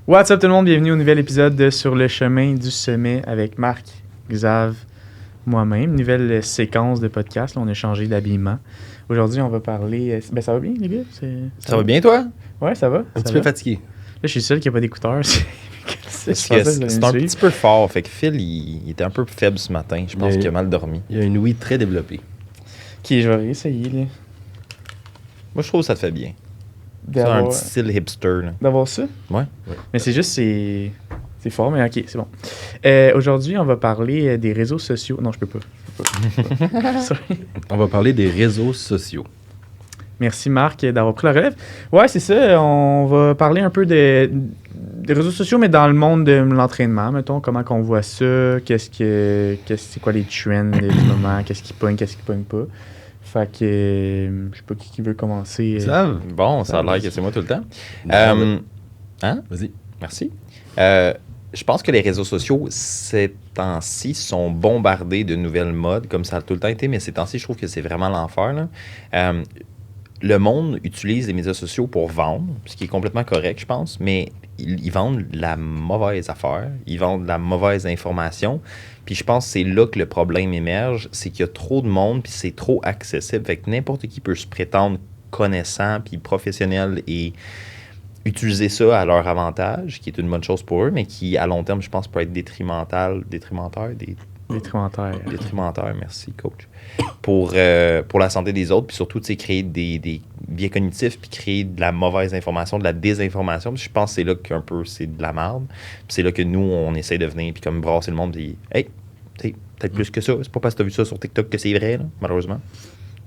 What's up tout le monde, bienvenue au nouvel épisode de Sur le chemin du sommet avec Marc, Xav, moi-même. Nouvelle séquence de podcast, là, on a changé d'habillement. Aujourd'hui, on va parler... Ben ça va bien les gars? Ça va bien toi? Ouais, ça va. Un petit peu fatigué. Là, je suis seul qui n'a pas d'écouteurs. C'est un petit peu fort, fait que Phil, il était un peu faible ce matin. Je pense qu'il a mal dormi. Il y a une ouïe très développée. Ok, je vais essayer là. Moi, je trouve que ça te fait bien. C'est un petit style hipster. Là. D'avoir ça? Ouais. Mais c'est juste, c'est fort, mais ok, c'est bon. Aujourd'hui, on va parler des réseaux sociaux. Non, je peux pas. Sorry. On va parler des réseaux sociaux. Merci Marc d'avoir pris la relève. Ouais, c'est ça. On va parler un peu des réseaux sociaux, mais dans le monde de l'entraînement, mettons, comment qu'on voit ça, c'est quoi les trends du moment, qu'est-ce qui pogne pas. Fait que, je sais pas qui veut commencer. Bon, ça a l'air que c'est moi tout le temps. Vas-y. Merci. Je pense que les réseaux sociaux, ces temps-ci, sont bombardés de nouvelles modes, comme ça a tout le temps été, mais ces temps-ci, je trouve que c'est vraiment l'enfer, là. Le monde utilise les médias sociaux pour vendre, ce qui est complètement correct, je pense, mais ils vendent la mauvaise affaire, ils vendent la mauvaise information. Puis je pense que c'est là que le problème émerge, c'est qu'il y a trop de monde, puis c'est trop accessible. Fait que n'importe qui peut se prétendre connaissant, puis professionnel et utiliser ça à leur avantage, qui est une bonne chose pour eux, mais qui, à long terme, je pense, peut être détrimentaire, merci, coach. Pour la santé des autres, puis surtout, tu sais, créer des biais cognitifs, puis créer de la mauvaise information, de la désinformation. Puis je pense que c'est là qu'un peu, c'est de la merde. Puis c'est là que nous, on essaie de venir, puis comme brasser le monde, puis hey, tu sais, peut-être plus que ça. C'est pas parce que t'as vu ça sur TikTok que c'est vrai, là, malheureusement.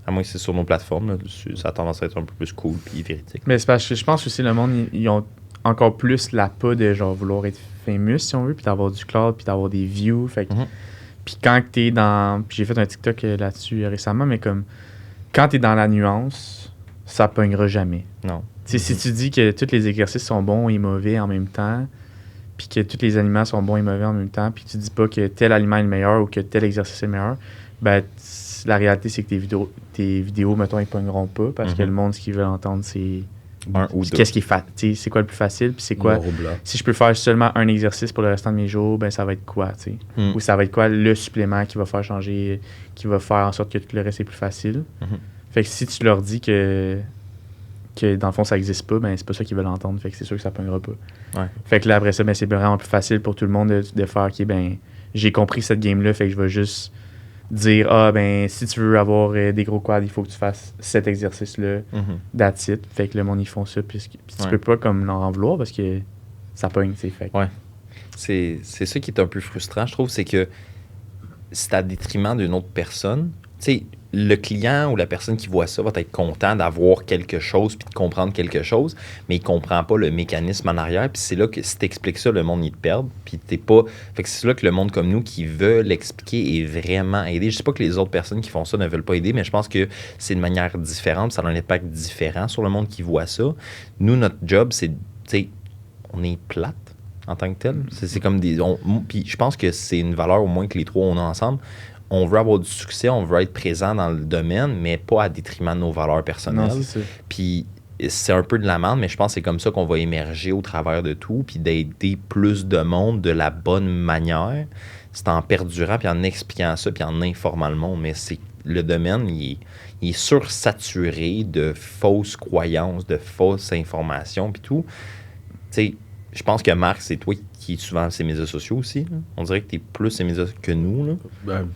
À moins que c'est sur nos plateformes, là, ça a tendance à être un peu plus cool, puis véridique. Mais c'est parce que je pense que aussi le monde, ils ont encore plus la pas de genre vouloir être famous, si on veut, puis d'avoir du cloud, puis d'avoir des views. Fait que... Puis quand t'es dans... Puis j'ai fait un TikTok là-dessus récemment, mais comme... Quand t'es dans la nuance, ça pognera jamais. Non. Tu sais, si tu dis que tous les exercices sont bons et mauvais en même temps, puis que tous les aliments sont bons et mauvais en même temps, puis tu dis pas que tel aliment est le meilleur ou que tel exercice est le meilleur, ben la réalité, c'est que tes vidéos, mettons, ils pogneront pas, parce que le monde, ce qu'ils veulent entendre, c'est... Un ou deux. Qu'est-ce qui est c'est quoi le plus facile, puis c'est quoi si je peux faire seulement un exercice pour le restant de mes jours, ben ça va être quoi, tu sais, ou ça va être quoi le supplément qui va faire changer, qui va faire en sorte que tout le reste est plus facile. Fait que si tu leur dis que dans le fond ça existe pas, ben c'est pas ça qu'ils veulent entendre, fait que c'est sûr que ça pognera pas. Fait que là après ça, ben c'est vraiment plus facile pour tout le monde de faire ok, ben j'ai compris cette game là, fait que je vais juste dire ben si tu veux avoir des gros quads, il faut que tu fasses cet exercice là, that's it. Fait que le monde ils font ça, puis tu peux pas comme leur en vouloir parce que ça pogne, tu sais. Fait c'est ça qui est un peu frustrant, je trouve, c'est que c'est à détriment d'une autre personne. Tu sais, le client ou la personne qui voit ça va être content d'avoir quelque chose puis de comprendre quelque chose, mais il comprend pas le mécanisme en arrière. Puis c'est là que si tu expliques ça, le monde, il te perd. Puis t'es pas... Fait que c'est là que le monde comme nous qui veut l'expliquer est vraiment aidé. Je sais pas que les autres personnes qui font ça ne veulent pas aider, mais je pense que c'est de manière différente. Ça a un impact différent sur le monde qui voit ça. Nous, notre job, c'est... Tu sais, on est plate en tant que tel. C'est comme des... Puis je pense que c'est une valeur au moins que les trois, on a ensemble. On veut avoir du succès, on veut être présent dans le domaine, mais pas à détriment de nos valeurs personnelles. Non, c'est ça. Puis c'est un peu de la merde, mais je pense que c'est comme ça qu'on va émerger au travers de tout, puis d'aider plus de monde de la bonne manière. C'est en perdurant, puis en expliquant ça, puis en informant le monde. Mais le domaine, il est sursaturé de fausses croyances, de fausses informations, puis tout. Tu sais, je pense que Marc, c'est toi qui es souvent sur les médias sociaux aussi. Là. On dirait que tu es plus sur les médias que nous. Là. Ben,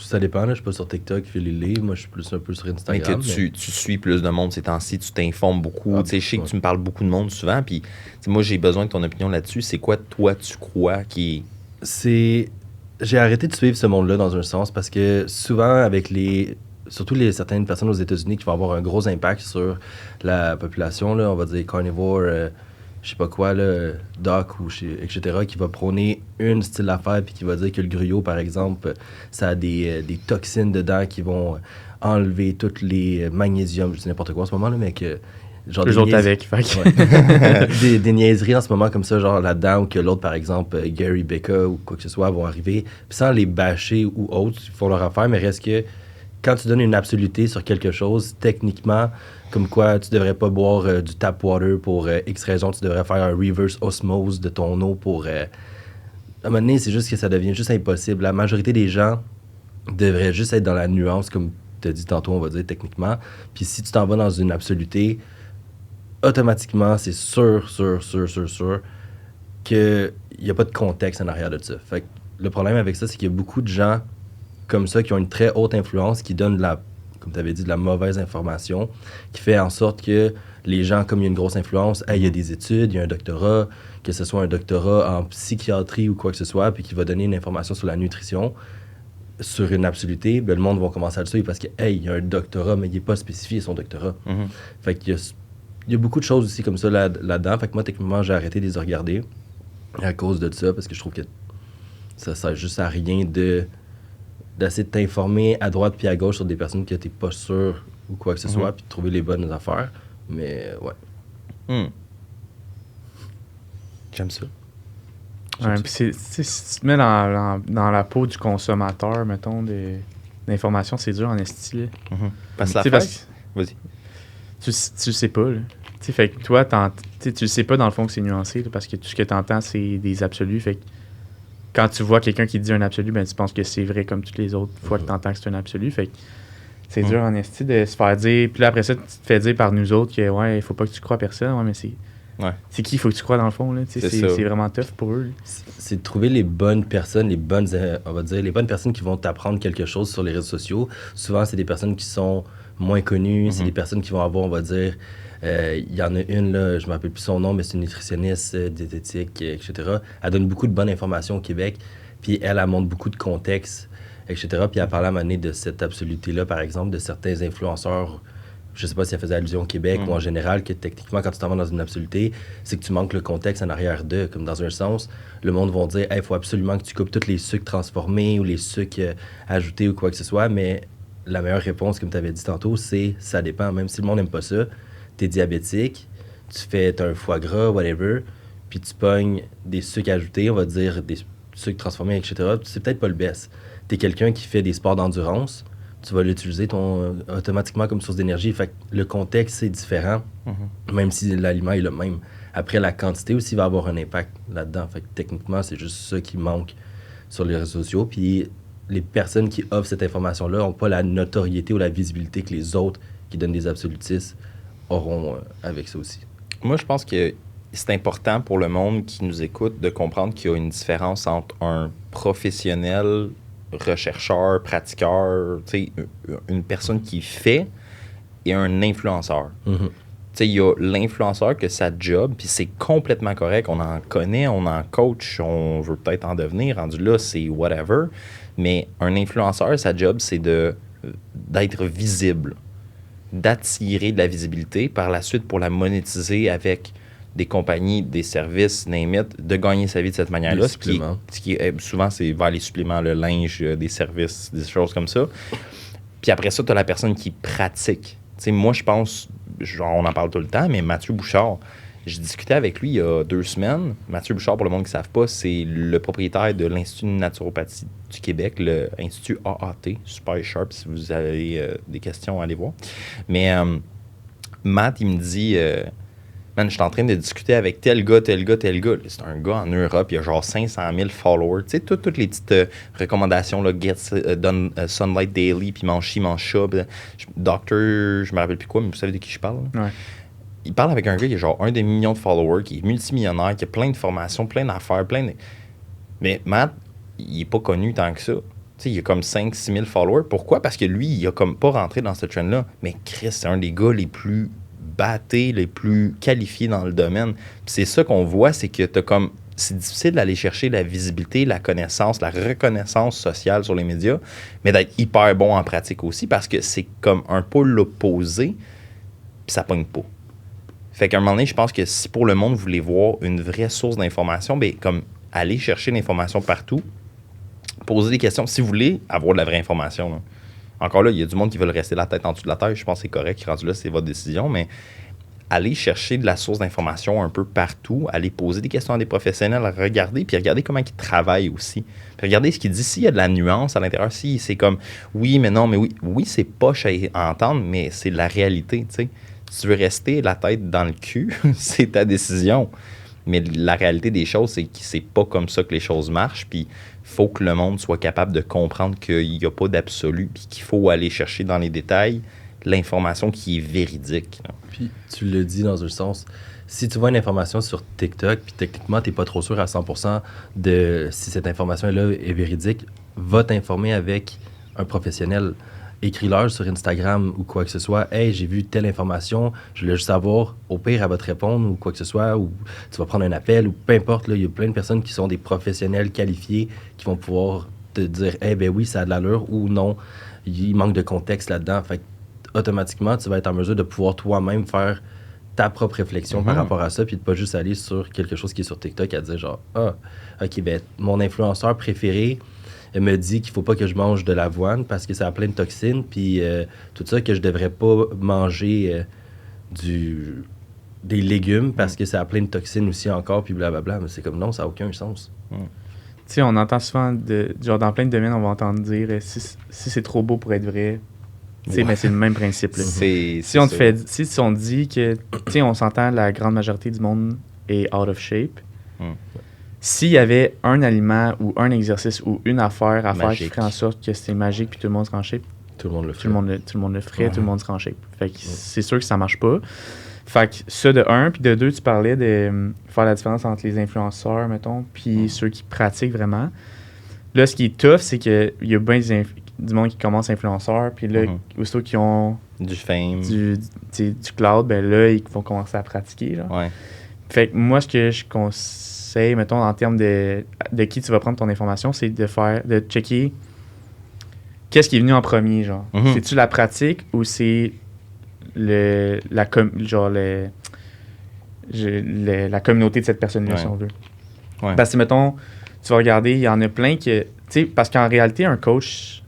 ça dépend. Là. Je suis pas sur TikTok, fais les livres. Moi, je suis plus un peu sur Instagram. Mais tu suis plus de monde ces temps-ci. Tu t'informes beaucoup. Je sais que tu me parles beaucoup de monde souvent. Puis moi, j'ai besoin de ton opinion là-dessus. C'est quoi, toi, tu crois qui est... J'ai arrêté de suivre ce monde-là dans un sens parce que souvent, avec surtout certaines personnes aux États-Unis qui vont avoir un gros impact sur la population, là, on va dire carnivore... je sais pas quoi, là, doc, etc., qui va prôner une style d'affaires puis qui va dire que le gruyot, par exemple, ça a des toxines dedans qui vont enlever tous les magnésiums, je dis n'importe quoi en ce moment, là, mais que... Genre les autres avec. des niaiseries en ce moment comme ça, genre là-dedans, ou que l'autre, par exemple, Gary Becca ou quoi que ce soit, vont arriver, puis sans les bâcher ou autres, ils font leur affaire, mais reste que quand tu donnes une absoluté sur quelque chose, techniquement, comme quoi tu devrais pas boire du tap water pour X raison, tu devrais faire un reverse osmose de ton eau pour... à un moment donné, c'est juste que ça devient juste impossible. La majorité des gens devraient juste être dans la nuance, comme tu as dit tantôt, on va dire techniquement. Puis si tu t'en vas dans une absoluté, automatiquement, c'est sûr qu'il n'y a pas de contexte en arrière de ça. Fait que le problème avec ça, c'est qu'il y a beaucoup de gens comme ça qui ont une très haute influence, qui donnent comme tu avais dit, de la mauvaise information, qui fait en sorte que les gens, comme il y a une grosse influence, il y a des études, il y a un doctorat, que ce soit un doctorat en psychiatrie ou quoi que ce soit, puis qui va donner une information sur la nutrition, sur une absoluté, ben, le monde va commencer à le suivre parce que, il y a un doctorat, mais il n'est pas spécifié son doctorat. Fait qu'il y a beaucoup de choses aussi comme ça là-dedans. Fait que moi, techniquement, j'ai arrêté de les regarder à cause de ça, parce que je trouve que ça sert juste à rien d'essayer de t'informer à droite puis à gauche sur des personnes que t'es pas sûr ou quoi que ce soit, puis de trouver les bonnes affaires. Mais ouais. J'aime ça. Ouais, puis si tu te mets dans la peau du consommateur, mettons, d'informations, c'est dur en esti. Parce que vas-y. Tu sais pas, là. Fait que toi, tu sais pas dans le fond que c'est nuancé, là, parce que tout ce que tu entends, c'est des absolus. Fait que quand tu vois quelqu'un qui dit un absolu, ben tu penses que c'est vrai comme toutes les autres fois que tu entends que c'est un absolu. Fait que c'est dur en esti de se faire dire. Puis là, après ça, tu te fais dire par nous autres que ouais, il faut pas que tu crois à personne. Ouais, mais c'est qui il faut que tu crois dans le fond, là. C'est vraiment tough pour eux. C'est de trouver les bonnes personnes, les bonnes personnes qui vont t'apprendre quelque chose sur les réseaux sociaux. Souvent, c'est des personnes qui sont moins connues. C'est des personnes qui vont avoir, on va dire... Il y en a une, là, je ne me rappelle plus son nom, mais c'est une nutritionniste, diététique, etc. Elle donne beaucoup de bonnes informations au Québec, puis elle montre beaucoup de contexte, etc. Puis elle parlait à un moment donné de cette absoluté-là, par exemple, de certains influenceurs. Je ne sais pas si elle faisait allusion au Québec ou en général, que techniquement, quand tu t'en vas dans une absoluté, c'est que tu manques le contexte en arrière d'eux. Comme dans un sens, le monde va dire il faut absolument que tu coupes tous les sucres transformés ou les sucres ajoutés ou quoi que ce soit, mais la meilleure réponse, comme tu avais dit tantôt, c'est ça dépend. Même si le monde n'aime pas ça, t'es diabétique, t'as un foie gras, whatever, puis tu pognes des sucres ajoutés, on va dire des sucres transformés, etc. C'est peut-être pas le best. T'es quelqu'un qui fait des sports d'endurance, tu vas l'utiliser automatiquement comme source d'énergie. Fait que le contexte, c'est différent, même si l'aliment est le même. Après, la quantité aussi va avoir un impact là-dedans. Fait que techniquement, c'est juste ça qui manque sur les réseaux sociaux. Puis les personnes qui offrent cette information-là n'ont pas la notoriété ou la visibilité que les autres qui donnent des absolutistes auront avec ça aussi. Moi, je pense que c'est important pour le monde qui nous écoute de comprendre qu'il y a une différence entre un professionnel, rechercheur, pratiqueur, une personne qui fait, et un influenceur. Il y a l'influenceur que sa job, puis c'est complètement correct, on en connaît, on en coach, on veut peut-être en devenir, rendu là, c'est whatever, mais un influenceur, sa job, c'est d'être visible, d'attirer de la visibilité, par la suite pour la monétiser avec des compagnies, des services, name it, de gagner sa vie de cette manière-là. Ce qui est souvent, c'est vers les suppléments, le linge, des services, des choses comme ça. Puis après ça, tu as la personne qui pratique. Moi, je pense, on en parle tout le temps, mais Mathieu Bouchard, j'ai discuté avec lui il y a 2 semaines. Mathieu Bouchard, pour le monde qui ne savent pas, c'est le propriétaire de l'Institut de naturopathie du Québec, le Institut AAT, super sharp. Si vous avez des questions, allez voir. Mais Matt, il me dit, man, je suis en train de discuter avec tel gars. C'est un gars en Europe, il a genre 500 000 followers. Tu sais, toutes les petites recommandations, là, Get done, Sunlight Daily, puis mange ci, mange ça. Docteur, je me rappelle plus quoi, mais vous savez de qui je parle? Ouais. Il parle avec un gars qui a genre 1 demi-million de followers, qui est multimillionnaire, qui a plein de formations, plein d'affaires, Mais Matt, il est pas connu tant que ça. Tu sais, il a comme 5-6 000 followers. Pourquoi? Parce que lui, il a comme pas rentré dans ce trend-là. Mais Chris, c'est un des gars les plus battés, les plus qualifiés dans le domaine. Puis c'est ça qu'on voit, c'est que c'est difficile d'aller chercher la visibilité, la connaissance, la reconnaissance sociale sur les médias, mais d'être hyper bon en pratique aussi, parce que c'est comme un peu l'opposé, puis ça pogne pas. Fait qu'à un moment donné, je pense que si pour le monde, vous voulez voir une vraie source d'information, bien, comme aller chercher l'information partout, poser des questions. Si vous voulez avoir de la vraie information, là. Encore là, il y a du monde qui veut rester la tête en dessous de la terre. Je pense que c'est correct. Rendu là, c'est votre décision. Mais aller chercher de la source d'information un peu partout, aller poser des questions à des professionnels, regarder comment ils travaillent aussi. Puis regarder ce qu'ils disent. S'il y a de la nuance à l'intérieur, si c'est comme oui, mais non, mais oui. Oui, c'est poche à entendre, mais c'est la réalité, tu sais. Si tu veux rester la tête dans le cul, c'est ta décision. Mais la réalité des choses, c'est que c'est pas comme ça que les choses marchent. Puis il faut que le monde soit capable de comprendre qu'il n'y a pas d'absolu. Puis qu'il faut aller chercher dans les détails l'information qui est véridique. Là. Puis tu le dis dans un sens. Si tu vois une information sur TikTok, puis techniquement, tu n'es pas trop sûr à 100% de si cette information-là est véridique, va t'informer avec un professionnel. Écris-leur sur Instagram ou quoi que ce soit. « Hey, j'ai vu telle information, je voulais juste savoir. » Au pire, elle va te répondre ou quoi que ce soit, ou tu vas prendre un appel, ou peu importe. Il y a plein de personnes qui sont des professionnels qualifiés qui vont pouvoir te dire « Eh ben oui, ça a de l'allure » ou « Non, il manque de contexte là-dedans. » Fait que, automatiquement, tu vas être en mesure de pouvoir toi-même faire ta propre réflexion par rapport à ça, puis de pas juste aller sur quelque chose qui est sur TikTok à dire genre « Ah, OK, ben mon influenceur préféré, elle me dit qu'il faut pas que je mange de l'avoine parce que ça a plein de toxines, puis tout ça, que je devrais pas manger des légumes parce que ça a plein de toxines aussi encore, puis blablabla. » Mais c'est comme non, ça n'a aucun sens. Tu sais, on entend souvent, genre dans plein de domaines, on va entendre dire si c'est trop beau pour être vrai. Ouais. Mais c'est le même principe. Là. Si on dit que, tu sais, on s'entend, la grande majorité du monde est out of shape. S'il y avait un aliment ou un exercice ou une affaire à faire qui ferait en sorte que c'était magique puis tout le monde serait en shape, tout le monde le ferait. Tout le monde le ferait, tout le monde serait en shape. Fait que c'est sûr que ça marche pas. Fait que ça de un, puis de deux, tu parlais de faire la différence entre les influenceurs, mettons, puis ceux qui pratiquent vraiment. Là, ce qui est tough, c'est qu'il y a bien du monde qui commence influenceur, puis là, aussitôt qu'ils ont du fame, du cloud, ben là, ils vont commencer à pratiquer. Genre. Ouais. Fait que moi, ce que je conseille, mettons, en termes de qui tu vas prendre ton information, c'est de checker qu'est-ce qui est venu en premier, genre. C'est-tu la pratique ou c'est la communauté de cette personne-là, si on veut. Ouais. Parce que, mettons, tu vas regarder, il y en a plein que... Tu sais, parce qu'en réalité, un coach,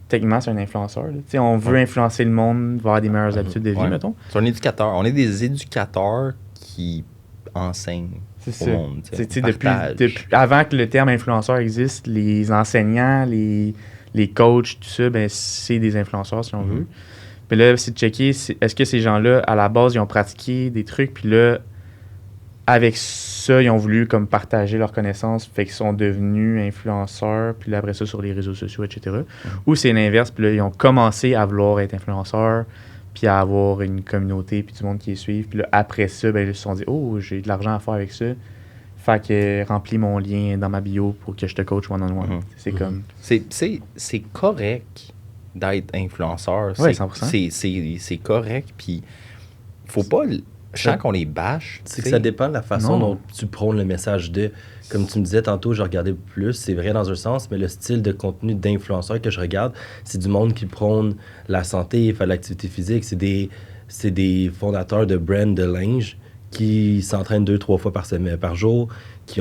techniquement, c'est un influenceur. Tu sais, on veut influencer le monde vers des meilleures habitudes de vie, mettons. C'est un éducateur. On est des éducateurs qui enseignent au monde. Depuis, avant que le terme influenceur existe, les enseignants, les coachs, tout ça, ben, c'est des influenceurs, si on veut. Puis là, c'est de checker, est-ce que ces gens-là, à la base, ils ont pratiqué des trucs, puis là, avec ça, ils ont voulu comme partager leurs connaissances, fait qu'ils sont devenus influenceurs, puis là, après ça, sur les réseaux sociaux, etc. Ou c'est l'inverse, puis là, ils ont commencé à vouloir être influenceurs, puis à avoir une communauté, puis du monde qui les suit. Puis là, après ça, ben, ils se sont dit « Oh, j'ai de l'argent à faire avec ça. Fait que remplis mon lien dans ma bio pour que je te coach one-on-one. » C'est comme... C'est correct d'être influenceur. Oui, 100%. C'est correct, puis faut pas... Je sens qu'on les bâche. C'est que ça dépend de la façon dont tu prônes le message de... Comme tu me disais tantôt, je regardais plus, c'est vrai dans un sens, mais le style de contenu d'influenceur que je regarde, c'est du monde qui prône la santé, fait l'activité physique. C'est des fondateurs de brands de linge qui s'entraînent 2-3 fois par jour, qui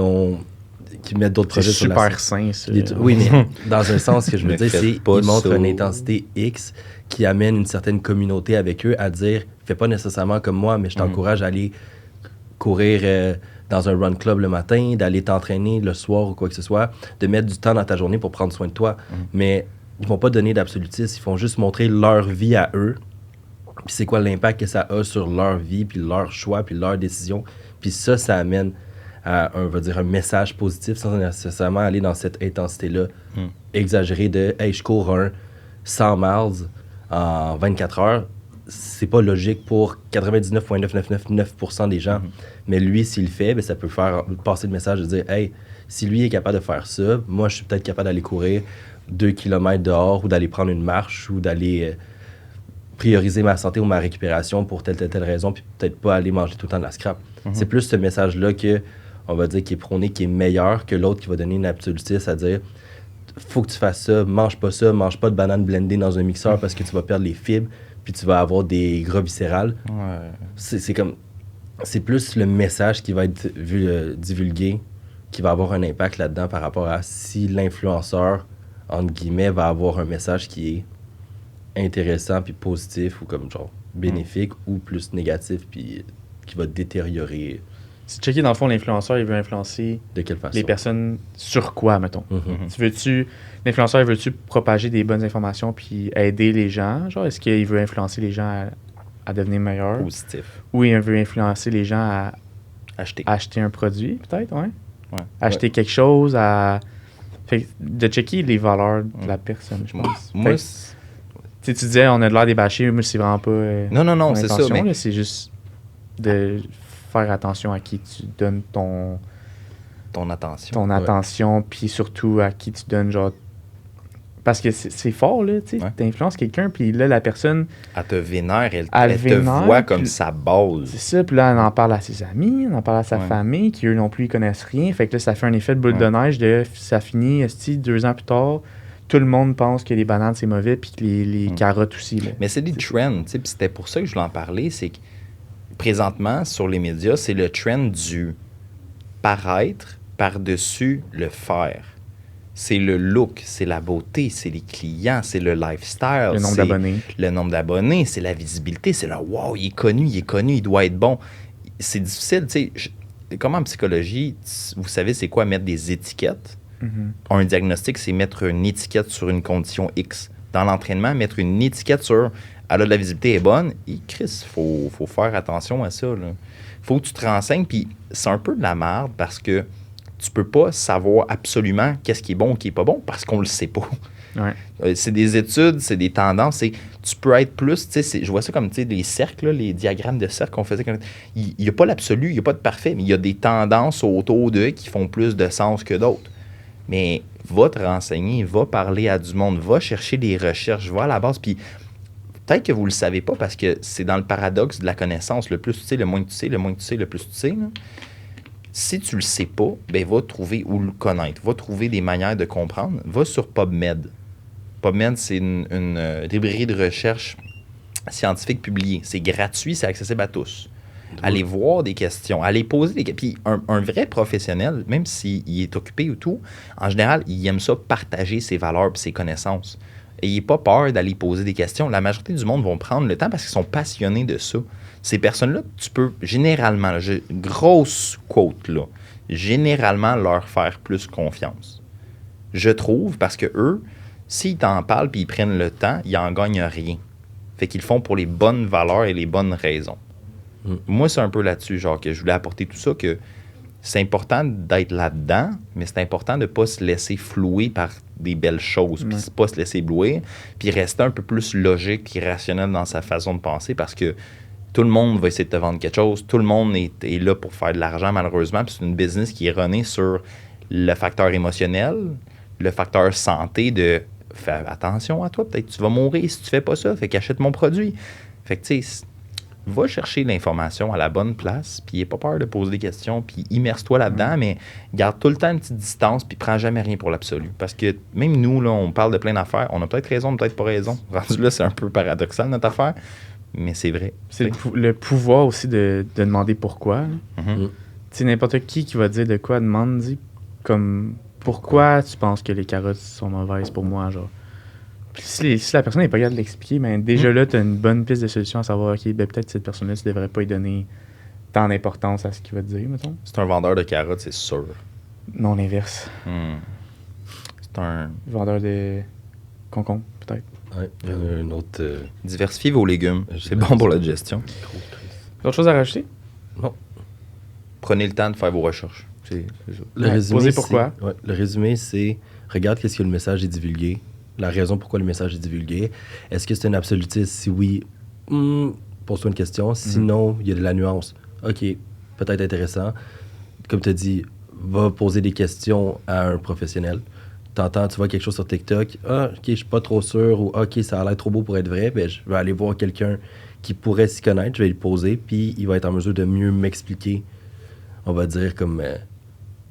mettent d'autres projets sur la super sain, ça. Oui, mais dans un sens, ce que je veux dire, c'est qu'ils montrent une intensité X qui amène une certaine communauté avec eux à dire « Fais pas nécessairement comme moi, mais je t'encourage à aller courir dans un run club le matin, d'aller t'entraîner le soir ou quoi que ce soit, de mettre du temps dans ta journée pour prendre soin de toi. Mais ils vont pas donner d'absolutisme, ils font juste montrer leur vie à eux, puis c'est quoi l'impact que ça a sur leur vie, puis leur choix, puis leurs décisions. Puis ça amène à un message positif sans nécessairement aller dans cette intensité-là exagérée de « Hey, je cours 100 miles en 24 heures », c'est pas logique pour 99,9999% des gens. Mais lui, s'il le fait, ben, ça peut faire passer le message de dire « Hey, si lui est capable de faire ça, moi, je suis peut-être capable d'aller courir 2 km dehors ou d'aller prendre une marche ou d'aller prioriser ma santé ou ma récupération pour telle raison, puis peut-être pas aller manger tout le temps de la scrap. » C'est plus ce message-là que on va dire qui est prôné, qui est meilleur que l'autre qui va donner une absolutiste à dire faut que tu fasses ça, mange pas de banane blendée dans un mixeur parce que tu vas perdre les fibres puis tu vas avoir des gras viscérales. C'est plus le message qui va être divulgué qui va avoir un impact là-dedans par rapport à si l'influenceur entre guillemets va avoir un message qui est intéressant puis positif ou comme genre bénéfique ou plus négatif puis qui va détériorer. C'est checker dans le fond, l'influenceur, il veut influencer de quelle façon? Les personnes sur quoi, mettons? L'influenceur, veut-tu propager des bonnes informations puis aider les gens? Genre, est-ce qu'il veut influencer les gens à devenir meilleur. Positif. Ou il veut influencer les gens à acheter un produit, peut-être, ouais. Ouais. Acheter quelque chose, Fait de checker les valeurs de la personne, je pense. Moi, tu disais, on a de l'air des bâchés, mais c'est vraiment pas. Non, c'est ça. Mais... c'est juste de faire attention à qui tu donnes ton attention. Ton attention, puis surtout à qui tu donnes, genre. Parce que c'est fort, là, tu sais. T'influences quelqu'un, puis là, la personne. Elle te vénère, elle te voit comme sa base. C'est ça, puis là, elle en parle à ses amis, elle en parle à sa famille, qui eux non plus, ils connaissent rien. Fait que là, ça fait un effet de boule de neige de ça finit, 2 ans plus tard. Tout le monde pense que les bananes, c'est mauvais, puis que les carottes aussi. Là. Mais c'est des trends, tu sais, puis c'était pour ça que je voulais en parler, c'est que présentement, sur les médias, c'est le trend du paraître par-dessus le faire. C'est le look, c'est la beauté, c'est les clients, c'est le lifestyle. Le nombre d'abonnés. Le nombre d'abonnés, c'est la visibilité, c'est le « wow, il est connu, il doit être bon ». C'est difficile, tu sais. Comme en psychologie, vous savez c'est quoi mettre des étiquettes? Un diagnostic, c'est mettre une étiquette sur une condition X. Dans l'entraînement, mettre une étiquette sur « elle a de la visibilité, est bonne », et Chris, faut faire attention à ça. Faut que tu te renseignes, puis c'est un peu de la merde parce que tu peux pas savoir absolument qu'est-ce qui est bon ou qui est pas bon parce qu'on le sait pas. Ouais. C'est des études, c'est des tendances. Tu peux être plus, tu sais, je vois ça comme les cercles, les diagrammes de cercles qu'on faisait. Il n'y a pas l'absolu, il n'y a pas de parfait, mais il y a des tendances autour d'eux qui font plus de sens que d'autres. Mais va te renseigner, va parler à du monde, va chercher des recherches, va à la base. Puis peut-être que vous ne le savez pas parce que c'est dans le paradoxe de la connaissance. Le plus tu sais, le moins que tu sais, le moins que tu sais, le plus tu sais. Là. Si tu le sais pas, ben va trouver ou le connaître. Va trouver des manières de comprendre. Va sur PubMed. PubMed, c'est une librairie de recherche scientifique publiée. C'est gratuit, c'est accessible à tous. Allez voir des questions, allez poser des questions. Puis un vrai professionnel, même s'il est occupé ou tout, en général, il aime ça partager ses valeurs et ses connaissances. Ayez pas peur d'aller poser des questions. La majorité du monde vont prendre le temps parce qu'ils sont passionnés de ça. Ces personnes-là, tu peux généralement, grosse quote là, généralement leur faire plus confiance. Je trouve, parce que eux, s'ils t'en parlent puis ils prennent le temps, ils en gagnent rien. Fait qu'ils le font pour les bonnes valeurs et les bonnes raisons. Moi, c'est un peu là-dessus, genre, que je voulais apporter tout ça, que c'est important d'être là-dedans, mais c'est important de ne pas se laisser flouer par des belles choses, puis pas se laisser éblouir, puis rester un peu plus logique et rationnel dans sa façon de penser, parce que tout le monde va essayer de te vendre quelque chose, tout le monde est là pour faire de l'argent, malheureusement, puis c'est une business qui est runnée sur le facteur émotionnel, le facteur santé de « fais attention à toi, peut-être tu vas mourir si tu fais pas ça, fait qu'achète mon produit ». Fait que, tu sais, va chercher l'information à la bonne place, puis n'aie pas peur de poser des questions, puis immerse-toi là-dedans, mais garde tout le temps une petite distance, puis prends jamais rien pour l'absolu. Parce que même nous, là, on parle de plein d'affaires, on a peut-être raison, peut-être pas raison. Rendu là, c'est un peu paradoxal, notre affaire, mais c'est vrai. C'est le pouvoir aussi de demander pourquoi. Tu sais, n'importe qui va dire de quoi, demande, comme, pourquoi tu penses que les carottes sont mauvaises pour moi, genre. Puis si la personne n'est pas capable de l'expliquer, ben déjà là, tu as une bonne piste de solution à savoir, OK, ben peut-être cette personne-là, tu devrais pas lui donner tant d'importance à ce qu'il va te dire, mettons. C'est un vendeur de carottes, c'est sûr. Non, l'inverse. C'est un... vendeur de concombre, peut-être. Oui, il y en a un autre... Diversifiez vos légumes. C'est bon pour la digestion. Autre chose à rajouter? Non. Prenez le temps de faire vos recherches. C'est ça. Le résumé, posez pourquoi. Le résumé, c'est regarde qu'est-ce que le message est divulgué. La raison pourquoi le message est divulgué. Est-ce que c'est un absolutiste? Si oui, pose-toi une question. Sinon, il y a de la nuance. OK, peut-être intéressant. Comme tu as dit, va poser des questions à un professionnel. T'entends, tu vois quelque chose sur TikTok. Ah, OK, je suis pas trop sûr. Ou OK, ça a l'air trop beau pour être vrai. Ben, je vais aller voir quelqu'un qui pourrait s'y connaître. Je vais le poser. Puis, il va être en mesure de mieux m'expliquer, on va dire, comme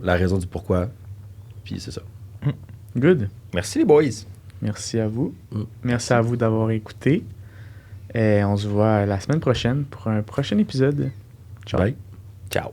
la raison du pourquoi. Puis, c'est ça. Good. Merci les boys. Merci à vous. Merci à vous d'avoir écouté. Et on se voit la semaine prochaine pour un prochain épisode. Ciao. Bye. Ciao.